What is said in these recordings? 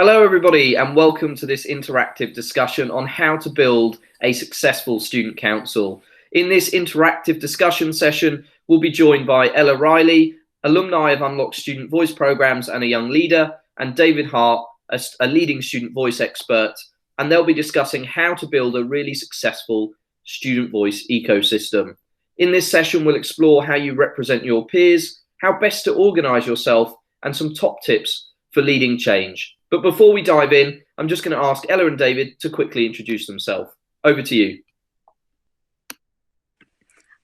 Hello, everybody, and welcome to this interactive discussion on how to build a successful student council. In this interactive discussion session, we'll be joined by Ella Riley, alumni of Unlock Student Voice Programs and a young leader, and David Hart, a leading student voice expert, and they'll be discussing how to build a really successful student voice ecosystem. In this session, we'll explore how you represent your peers, how best to organise yourself, and some top tips for leading change. But before we dive in, I'm just going to ask Ella and David to quickly introduce themselves. Over to you.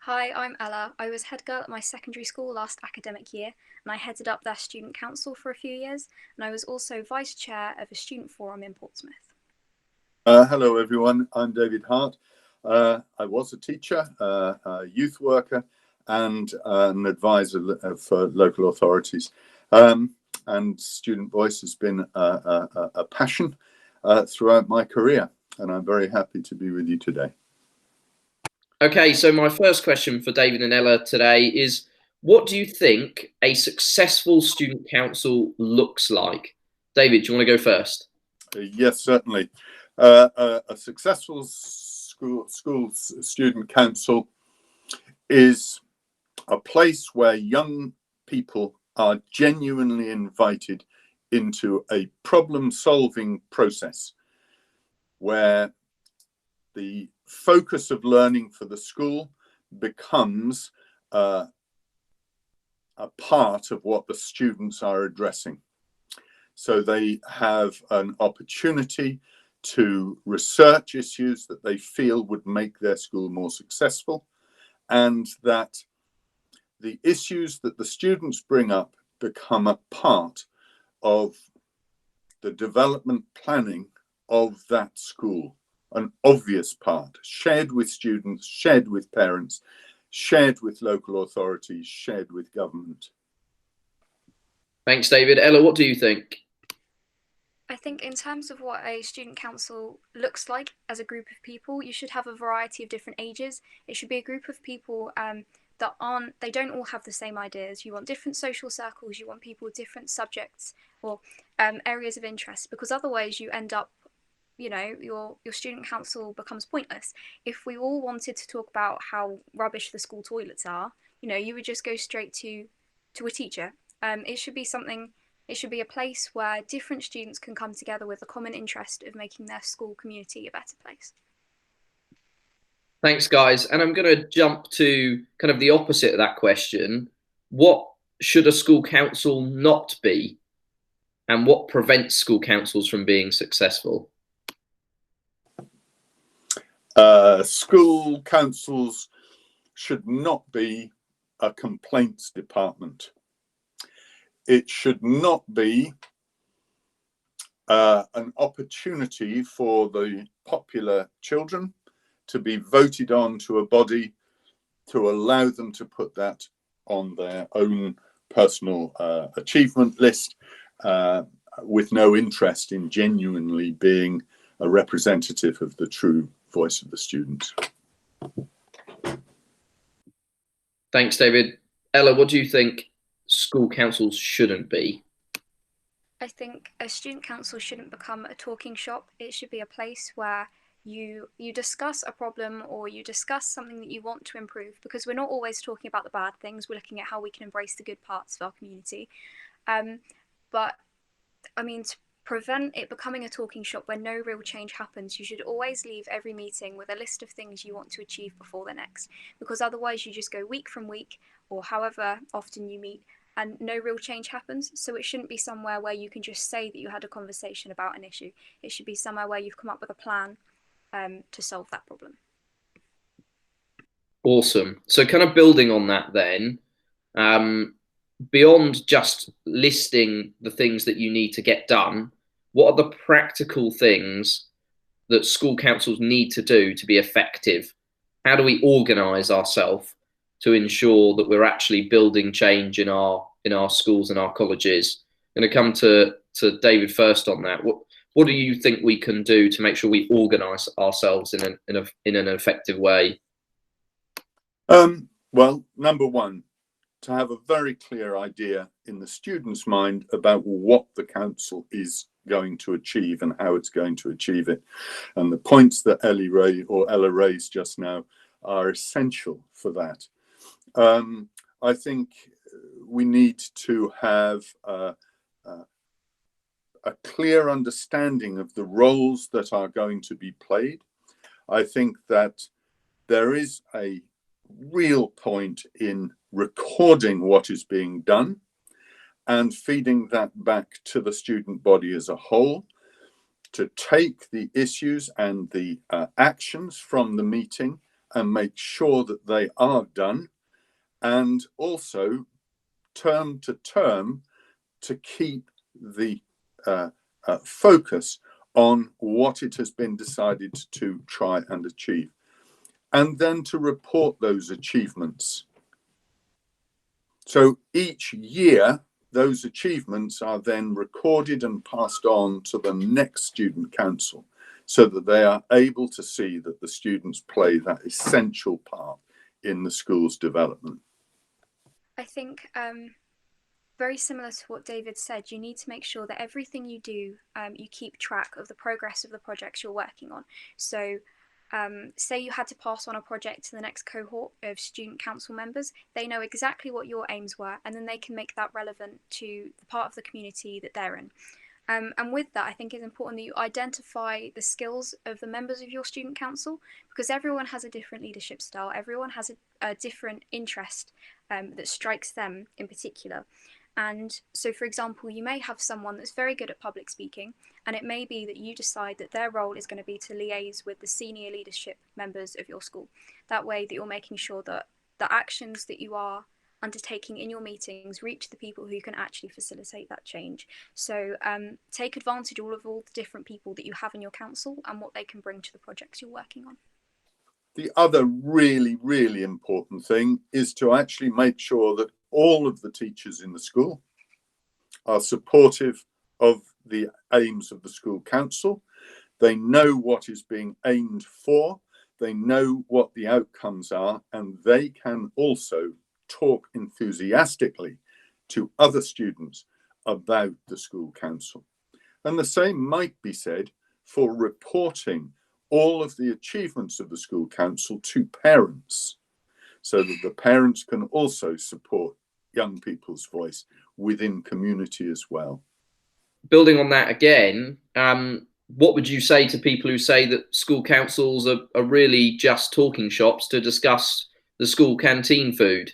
Hi, I'm Ella. I was head girl at my secondary school last academic year, and I headed up their student council for a few years, and I was also vice chair of a student forum in Portsmouth. Hello everyone, I'm David Hart. I was a teacher, a youth worker, and an advisor for local authorities. And student voice has been a passion throughout my career, and I'm very happy to be with you today. Okay, so my first question for David and Ella today is, what do you think a successful student council looks like? David, do you want to go first? Yes, certainly. A successful school student council is a place where young people are genuinely invited into a problem-solving process where the focus of learning for the school becomes a part of what the students are addressing. So they have an opportunity to research issues that they feel would make their school more successful, and that the issues that the students bring up become a part of the development planning of that school, an obvious part, shared with students, shared with parents, shared with local authorities, shared with government. Thanks, David. Ella, what do you think? I think in terms of what a student council looks like as a group of people, you should have a variety of different ages. It should be a group of people they don't all have the same ideas. You want different social circles, you want people with different subjects or areas of interest, because otherwise you end up, your student council becomes pointless. If we all wanted to talk about how rubbish the school toilets are, you would just go straight to a teacher. It should be a place where different students can come together with a common interest of making their school community a better place. Thanks, guys. And I'm going to jump to kind of the opposite of that question. What should a school council not be? And what prevents school councils from being successful? School councils should not be a complaints department. It should not be an opportunity for the popular children to be voted on to a body to allow them to put that on their own personal achievement list with no interest in genuinely being a representative of the true voice of the students. Thanks, David. Ella, what do you think school councils shouldn't be? I think a student council shouldn't become a talking shop. It should be a place where you discuss a problem or you discuss something that you want to improve, because we're not always talking about the bad things. We're looking at how we can embrace the good parts of our community. But I mean, to prevent it becoming a talking shop where no real change happens, you should always leave every meeting with a list of things you want to achieve before the next, because otherwise you just go week from week or however often you meet and no real change happens. So it shouldn't be somewhere where you can just say that you had a conversation about an issue. It should be somewhere where you've come up with a plan to solve that problem. Awesome. So kind of building on that then, beyond just listing the things that you need to get done, what are the practical things that school councils need to do to be effective? How do we organise ourselves to ensure that we're actually building change in our schools and our colleges? I'm going to come to David first on that. What do you think we can do to make sure we organise ourselves in an effective way? Well, number one, to have a very clear idea in the student's mind about what the council is going to achieve and how it's going to achieve it. And the points that Ella raised just now are essential for that. I think we need to have a clear understanding of the roles that are going to be played. I think that there is a real point in recording what is being done and feeding that back to the student body as a whole, to take the issues and the actions from the meeting and make sure that they are done, and also term to term to keep the focus on what it has been decided to try and achieve, and then to report those achievements. So each year, those achievements are then recorded and passed on to the next student council, so that they are able to see that the students play that essential part in the school's development. I think very similar to what David said, you need to make sure that everything you do, you keep track of the progress of the projects you're working on. So say you had to pass on a project to the next cohort of student council members, they know exactly what your aims were, and then they can make that relevant to the part of the community that they're in. And with that, I think it's important that you identify the skills of the members of your student council, because everyone has a different leadership style, everyone has a different interest that strikes them in particular. And so, for example, you may have someone that's very good at public speaking, and it may be that you decide that their role is going to be to liaise with the senior leadership members of your school. That way that you're making sure that the actions that you are undertaking in your meetings reach the people who can actually facilitate that change. So take advantage of all the different people that you have in your council and what they can bring to the projects you're working on. The other really, really important thing is to actually make sure that all of the teachers in the school are supportive of the aims of the school council. They know what is being aimed for, they know what the outcomes are, and they can also talk enthusiastically to other students about the school council. And the same might be said for reporting all of the achievements of the school council to parents, so that the parents can also support young people's voice within community as well. Building on that again, what would you say to people who say that school councils are really just talking shops to discuss the school canteen food?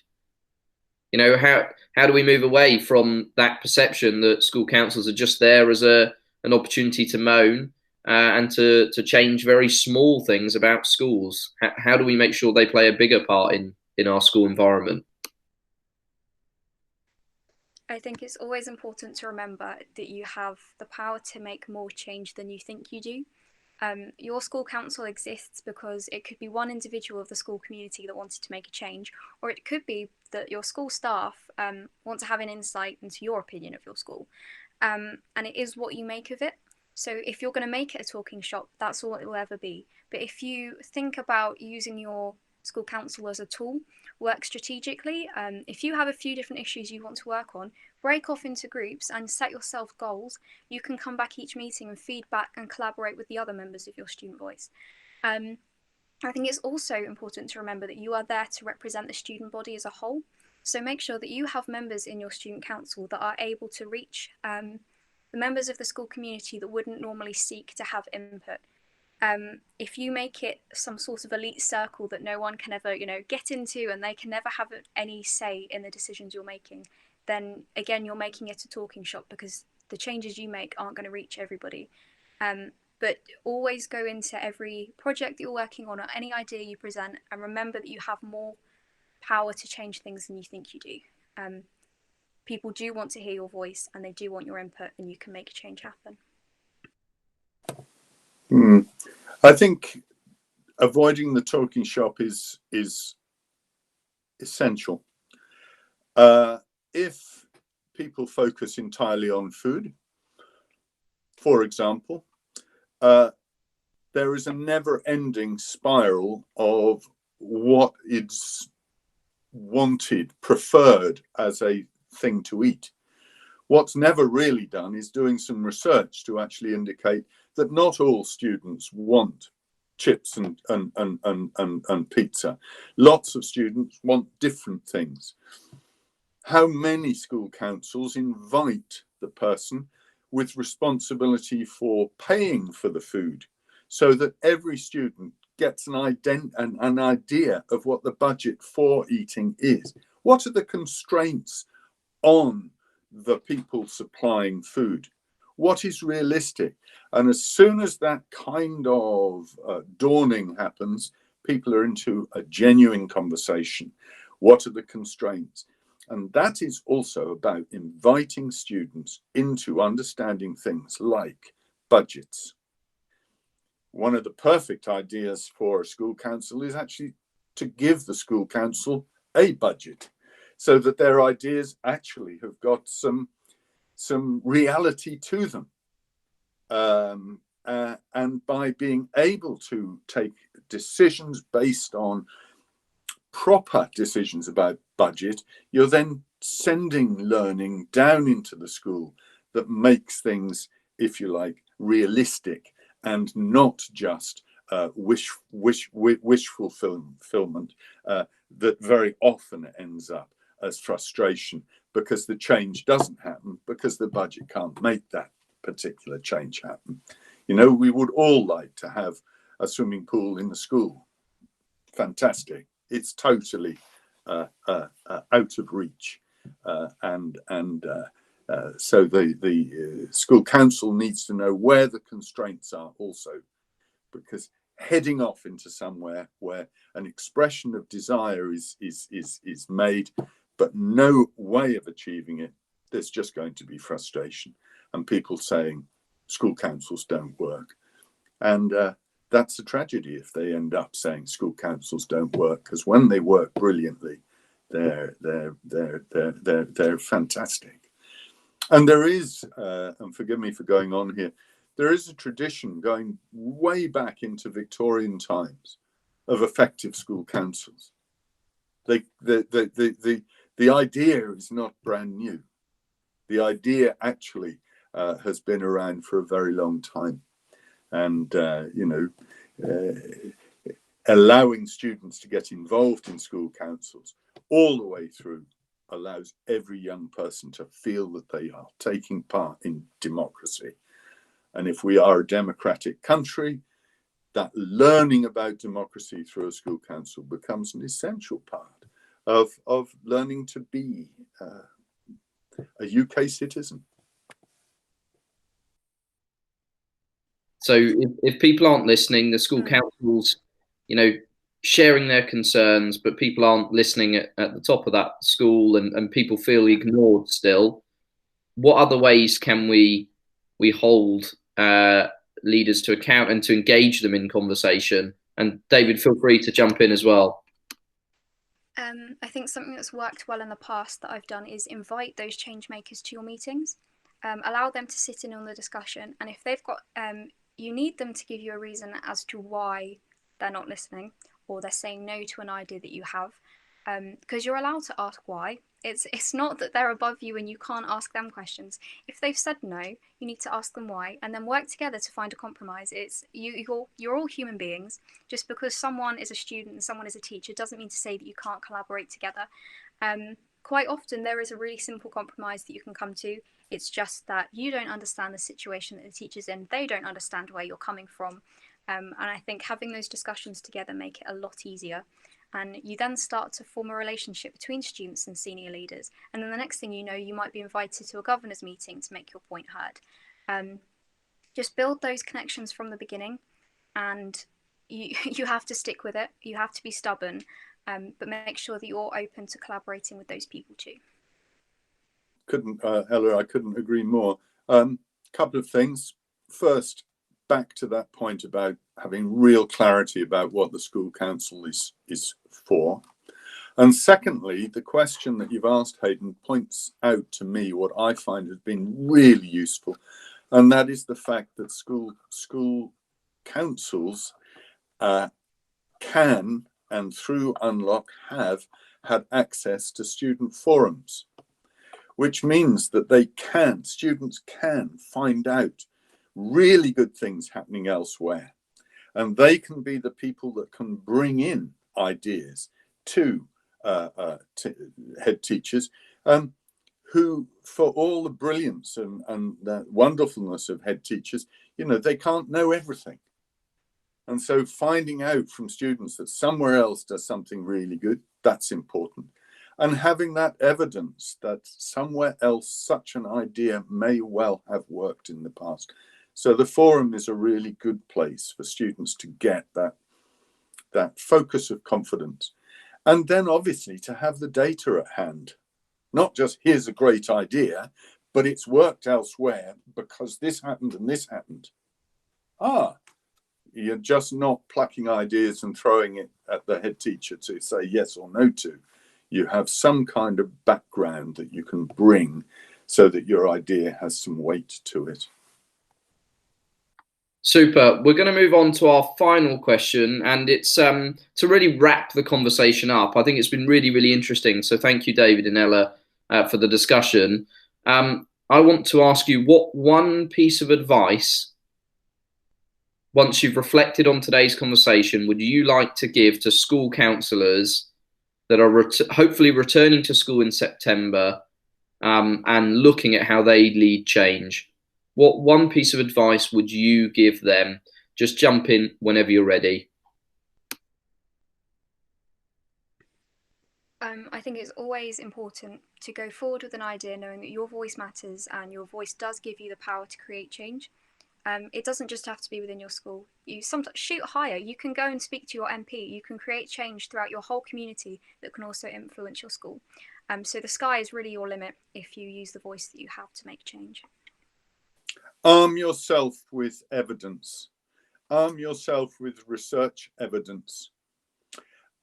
You know, how do we move away from that perception that school councils are just there as an opportunity to moan and to change very small things about schools? How do we make sure they play a bigger part in our school environment? I think it's always important to remember that you have the power to make more change than you think you do. Your school council exists because it could be one individual of the school community that wanted to make a change, or it could be that your school staff want to have an insight into your opinion of your school. And it is what you make of it. So if you're going to make it a talking shop, that's all it will ever be. But if you think about using your school council as a tool, work strategically. If you have a few different issues you want to work on, break off into groups and set yourself goals. You can come back each meeting and feedback and collaborate with the other members of your student voice. I think it's also important to remember that you are there to represent the student body as a whole. So make sure that you have members in your student council that are able to reach the members of the school community that wouldn't normally seek to have input. If you make it some sort of elite circle that no one can ever, get into, and they can never have any say in the decisions you're making, then again, you're making it a talking shop, because the changes you make aren't going to reach everybody. But always go into every project that you're working on or any idea you present, and remember that you have more power to change things than you think you do. People do want to hear your voice, and they do want your input, and you can make change happen. I think avoiding the talking shop is essential. If people focus entirely on food, for example, there is a never-ending spiral of what is wanted, preferred as a thing to eat. What's never really done is doing some research to actually indicate that not all students want chips and pizza. Lots of students want different things. How many school councils invite the person with responsibility for paying for the food so that every student gets an idea of what the budget for eating is? What are the constraints on the people supplying food? What is realistic? And as soon as that kind of dawning happens, people are into a genuine conversation. What are the constraints? And that is also about inviting students into understanding things like budgets. One of the perfect ideas for a school council is actually to give the school council a budget, so that their ideas actually have got some reality to them. And by being able to take decisions based on proper decisions about budget, you're then sending learning down into the school that makes things, if you like, realistic and not just wish fulfillment that very often ends up as frustration because the change doesn't happen because the budget can't make that particular change happen. You know, we would all like to have a swimming pool in the school. Fantastic. It's totally out of reach. So the school council needs to know where the constraints are also, because heading off into somewhere where an expression of desire is made, but no way of achieving it, there's just going to be frustration and people saying school councils don't work. And that's a tragedy if they end up saying school councils don't work, because when they work brilliantly, they're fantastic. And there is, and forgive me for going on here, there is a tradition going way back into Victorian times of effective school councils. The idea is not brand new. The idea actually has been around for a very long time. And, allowing students to get involved in school councils all the way through allows every young person to feel that they are taking part in democracy. And if we are a democratic country, that learning about democracy through a school council becomes an essential part of learning to be a UK citizen. So if people aren't listening, the school councils, sharing their concerns, but people aren't listening at the top of that school and people feel ignored still, what other ways can we hold leaders to account and to engage them in conversation? And David, feel free to jump in as well. I think something that's worked well in the past that I've done is invite those change makers to your meetings. Allow them to sit in on the discussion, and if they've got you need them to give you a reason as to why they're not listening or they're saying no to an idea that you have, because you're allowed to ask why. It's not that they're above you and you can't ask them questions. If they've said no, you need to ask them why, and then work together to find a compromise. You're all human beings. Just because someone is a student and someone is a teacher doesn't mean to say that you can't collaborate together. Quite often there is a really simple compromise that you can come to. It's just that you don't understand the situation that the teacher's in. They don't understand where you're coming from. And I think having those discussions together make it a lot easier. And you then start to form a relationship between students and senior leaders. And then the next thing you know, you might be invited to a governor's meeting to make your point heard. Just build those connections from the beginning, and you have to stick with it. You have to be stubborn, but make sure that you're open to collaborating with those people too. Ella, I couldn't agree more. Couple of things. First, back to that point about having real clarity about what the school council is for. And secondly, the question that you've asked, Hayden, points out to me what I find has been really useful, and that is the fact that school councils can, and through Unlock have had access to student forums. which means that students can find out really good things happening elsewhere. And they can be the people that can bring in ideas to head teachers, who, for all the brilliance and the wonderfulness of head teachers, they can't know everything. And so finding out from students that somewhere else does something really good, that's important. And having that evidence that somewhere else such an idea may well have worked in the past. So the forum is a really good place for students to get that focus of confidence. And then obviously to have the data at hand. Not just here's a great idea, but it's worked elsewhere because this happened and this happened. You're just not plucking ideas and throwing it at the head teacher to say yes or no to. You have some kind of background that you can bring so that your idea has some weight to it. Super. We're going to move on to our final question, and it's to really wrap the conversation up. I think it's been really, really interesting. So thank you, David and Ella, for the discussion. I want to ask you, what one piece of advice, once you've reflected on today's conversation, would you like to give to school counsellors that are hopefully returning to school in September and looking at how they lead change? What one piece of advice would you give them? Just jump in whenever you're ready. I think it's always important to go forward with an idea knowing that your voice matters and your voice does give you the power to create change. It doesn't just have to be within your school. You sometimes shoot higher. You can go and speak to your MP. You can create change throughout your whole community that can also influence your school. So the sky is really your limit if you use the voice that you have to make change. Arm yourself with evidence. Arm yourself with research evidence.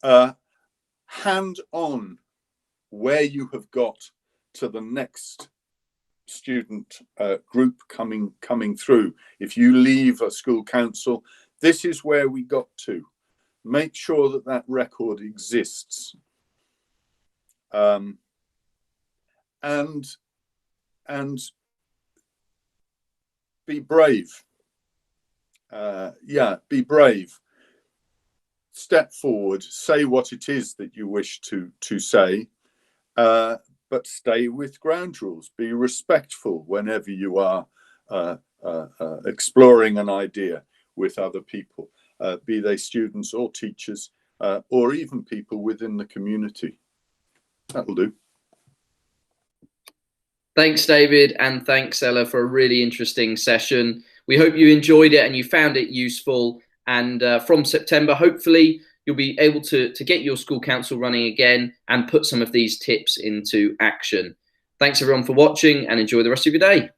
Hand on where you have got to the next student group coming through. If you leave a school council, this is where we got to. Make sure that that record exists. And be brave. Be brave. Step forward, say what it is that you wish to say, but stay with ground rules. Be respectful whenever you are exploring an idea with other people, be they students or teachers, or even people within the community. That'll do. Thanks, David, and thanks, Ella, for a really interesting session. We hope you enjoyed it and you found it useful. And from September, hopefully, you'll be able to get your school council running again and put some of these tips into action. Thanks, everyone, for watching, and enjoy the rest of your day.